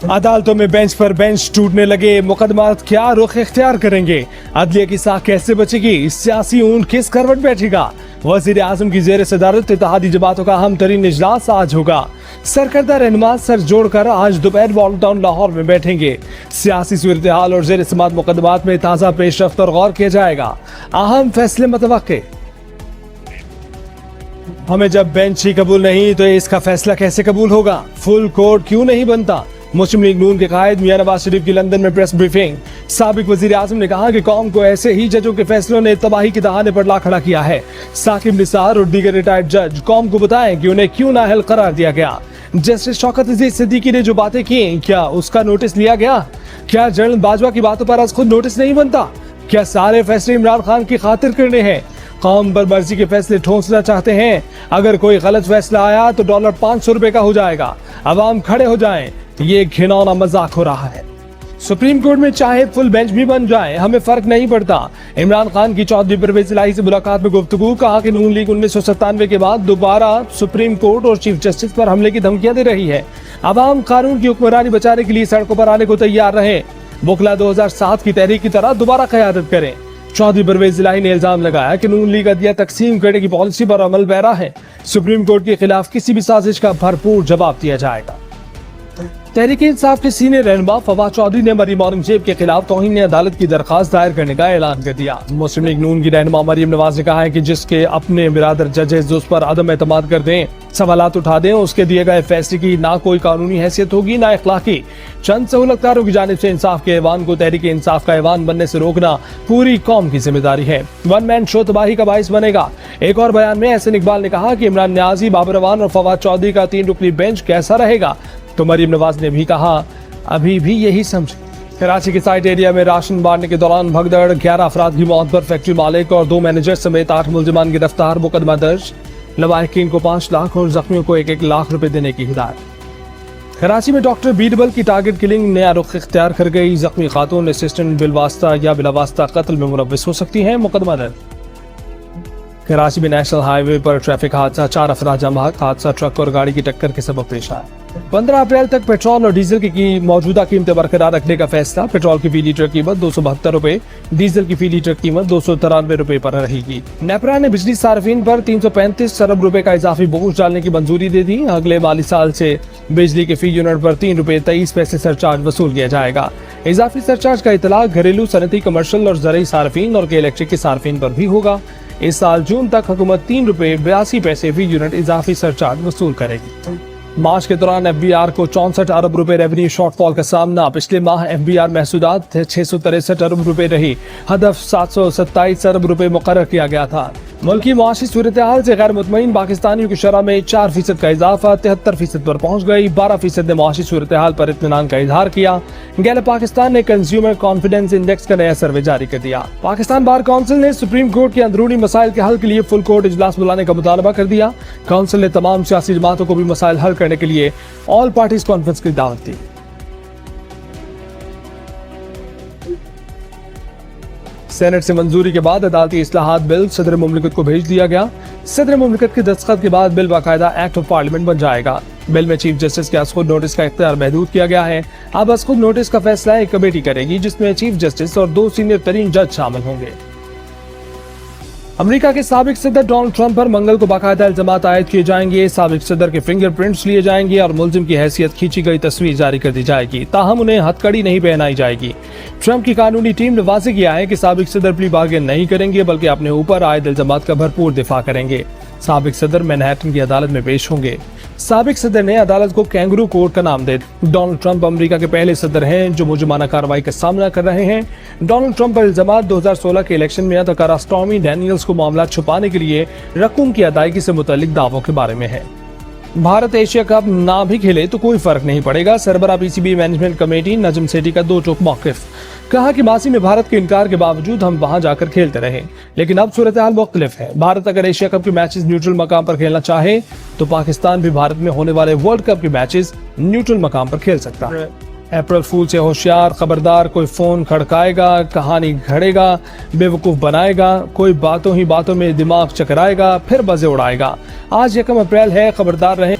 अदालतों में बेंच पर बेंच टूटने लगे, मुकदमात क्या रुख इख्तियार करेंगे, अदलिया की साख कैसे बचेगी, सियासी ऊंट किस करवट बैठेगा। वजीर आजम की जेर सदारत इत्तेहादी जमातों का अहम तरीन इजलास आज होगा। सरकर्दा रहनुमा सर जोड़कर आज दोपहर वॉल टाउन लाहौर में बैठेंगे। सियासी सूरत हाल और जेर समात मुकदमात में ताज़ा पेशरफ्त और गौर किया जाएगा। अहम फैसले मतवक्के। हमें जब बेंच ही कबूल नहीं तो इसका फैसला कैसे कबूल होगा, फुल कोर्ट क्यों नहीं बनता। मुस्लिम लीग नून के कायद मियां नवाज शरीफ की लंदन में प्रेस ब्रीफिंग। साबिक वजीर आजम ने कहा कि कौम को ऐसे ही जजों के फैसलों ने तबाही के दहाने पर ला खड़ा किया है। साकिब निसार और दीगर रिटायर्ड जज कौम को बताएं कि उन्हें क्यों नाअहल करार दिया गया। जस्टिस शौकत अजीज सिद्दीकी ने जो बातें की, क्या उसका नोटिस लिया गया? क्या जनरल बाजवा की बातों पर आज खुद नोटिस नहीं बनता? क्या सारे फैसले इमरान खान की खातिर करने हैं? कौम पर मर्जी के फैसले ठोंसना चाहते हैं। अगर कोई गलत फैसला आया तो डॉलर 500 रुपए का हो जाएगा। अवाम खड़े हो जाएं। ये घिनौना मजाक हो रहा है। सुप्रीम कोर्ट में चाहे फुल बेंच भी बन जाए, हमें फर्क नहीं पड़ता। इमरान खान की चौधरी परवेज इलाही से मुलाकात में गुफ्तगू। कहा कि नून लीग 1997 के बाद दोबारा सुप्रीम कोर्ट और चीफ जस्टिस पर हमले की धमकियां दे रही है। अवाम कानून की हुक्मरानी बचाने के लिए सड़कों पर आने को तैयार रहे। बुखला 2007 की तहरीक की तरह दोबारा क़यादत करें। चौधरी परवेज इलाही ने इल्जाम लगाया कि नून लीग अदलिया तकसीम करने की पॉलिसी पर अमल पैरा है। सुप्रीम कोर्ट के खिलाफ किसी भी साजिश का भरपूर जवाब दिया जाएगा। तहरीक इंसाफ के सीनियर रहनुमा फवाद चौधरी ने मरीम औरंगजेब के खिलाफ तौहीन अदालत की दरखास्त दायर करने का ऐलान कर दिया। मुस्लिम लीग नून की रहनुमा मरीम नवाज ने कहा है कि जिसके अपने बिरादर जजेस उस पर अदम एतमाद कर दें, सवालात उठा दें, उसके दिए गए फैसले की ना कोई कानूनी हैसियत होगी ना इखलाकी। चंद सहूलतकारों की जानिब से इंसाफ के ऐवान को तहरीक इंसाफ का ऐवान बनने से रोकना पूरी कौम की जिम्मेदारी है। वन मैन शो तबाही का बाइस बनेगा। एक और बयान में एहसन इकबाल ने कहा कि इमरान न्याजी, बाबर अवान और फवाद चौधरी का 3 रुकनी बेंच कैसा रहेगा, तो मरीम नवाज ने भी कहा अभी भी यही समझे। कराची के साइट एरिया में राशन बांटने के दौरान भगदड़, 11 अफराद की मौत पर फैक्ट्री मालिक और 2 मैनेजर समेत 8 मुल्जिमान गिरफ्तार। मुकदमा दर्ज। लवाहिकीन को 5 लाख और जख्मियों को 1-1 लाख रुपए देने की हिदायत। कराची में डॉक्टर बीरबल की टारगेट किलिंग नया रुख इख्तियार कर गई। जख्मी खातून असिस्टेंट बिलवास्ता या बिलावास्ता कत्ल में मुलव्विस हो सकती हैं। मुकदमा दर्ज। कराची में नेशनल हाईवे पर ट्रैफिक हादसा, 4 अफराद जाम बहक। हादसा ट्रक और गाड़ी की टक्कर के सबब पेश आया। 15 अप्रैल तक पेट्रोल और डीजल की मौजूदा कीमतें बरकरार रखने का फैसला। पेट्रोल की फी लीटर कीमत 272 रुपए, डीजल की फी लीटर कीमत 293 रुपए पर रहेगी। नेपरा ने बिजली सार्फिन पर 335 अरब रुपए का इजाफी बोझ डालने की मंजूरी दे दी। अगले माली साल से बिजली के फी यूनिट पर 3 रुपए 23 पैसे सरचार्ज वसूल किया जाएगा। इजाफी सरचार्ज का इतलाक घरेलू, सनती, कमर्शियल और ज़रई सार्फिन और इलेक्ट्रिक के सार्फिन पर भी होगा। इस साल जून तक हुकूमत 3 रुपए 82 पैसे फी यूनिट इजाफी सरचार्ज वसूल करेगी। मार्च के दौरान FBR को 64 अरब रुपए रेवेन्यू शॉर्टफॉल का सामना। पिछले माह FBR महसूदात 663 अरब रुपए रही। हदफ 727 अरब रुपए मुकर्रर किया गया था। मुल्की मुआशी सूरत हाल से गैर मुतमईन पाकिस्तानियों की शरह में 4% का इजाफा 73% पर पहुँच गई। 12% ने मुआशी सूरत हाल पर इत्मीनान का इजहार किया। गैलप पाकिस्तान ने कंज्यूमर कॉन्फिडेंस इंडेक्स का नया सर्वे जारी कर दिया। पाकिस्तान बार काउंसिल ने सुप्रीम कोर्ट के अंदरूनी मसाइल के हल के लिए फुल कोर्ट इजलास बुलाने का मुतालबा कर दिया। काउंसिल ने तमाम सियासी जमातों को भी मसाइल हल करने के लिए ऑल पार्टीज कॉन्फ्रेंस की दावत दी। सेनेट से मंजूरी के बाद अदालती इस्लाहात बिल सदर मुमलिकत को भेज दिया गया। सदर मुमलिकत के दस्तखत के बाद बिल बाकायदा एक्ट ऑफ पार्लियामेंट बन जाएगा। बिल में चीफ जस्टिस के अज़ खुद नोटिस का इख्तियार महदूद किया गया है। अब अज़ खुद नोटिस का फैसला एक कमेटी करेगी जिसमें चीफ जस्टिस और 2 सीनियर तरीन जज शामिल होंगे। अमेरिका के साबिक सदर डोनाल्ड ट्रंप पर मंगल को बाकायदा इल्जामात आयद किए जाएंगे। साबिक सदर के फिंगरप्रिंट्स लिए जाएंगे और मुल्जिम की हैसियत खींची गई तस्वीर जारी कर दी जाएगी। ताहम उन्हें हथकड़ी नहीं पहनाई जाएगी। ट्रंप की कानूनी टीम ने वाज़ेह किया है कि साबिक सदर प्ली बार्गेन नहीं करेंगे बल्कि अपने ऊपर आयद इल्जामात का भरपूर दिफा करेंगे। साबिक सदर मैनहट्टन की अदालत में पेश होंगे। साबिक सदर ने अदालत को कैंगरू कोर्ट का नाम दे। डोनाल्ड ट्रंप अमेरिका के पहले सदर हैं जो मुजरिमाना कार्रवाई का सामना कर रहे हैं। डोनाल्ड ट्रंप पर इल्जामात 2016 के इलेक्शन में अदाकारा स्टॉर्मी डैनियल्स को मामला छुपाने के लिए रकूम की अदायगी से मुतल्लिक दावों के बारे में है। भारत एशिया कप ना भी खेले तो कोई फर्क नहीं पड़ेगा। सरबरा PCB management committee Najam Sethi का 2 टोक मौकिफ। कहा कि माजी में भारत के इनकार के बावजूद हम वहां जाकर खेलते रहे, लेकिन अब सूरत हाल मुख्तलिफ है। भारत अगर एशिया कप के मैचेस न्यूट्रल मकाम पर खेलना चाहे तो पाकिस्तान भी भारत में होने वाले वर्ल्ड कप के मैचेस न्यूट्रल मकाम पर खेल सकता है। अप्रैल फूल से होशियार, खबरदार, कोई फोन खड़काएगा, कहानी घड़ेगा, बेवकूफ बनाएगा, कोई बातों ही बातों में दिमाग चकराएगा, फिर बजे उड़ाएगा। आज 1 अप्रैल है, खबरदार रहें।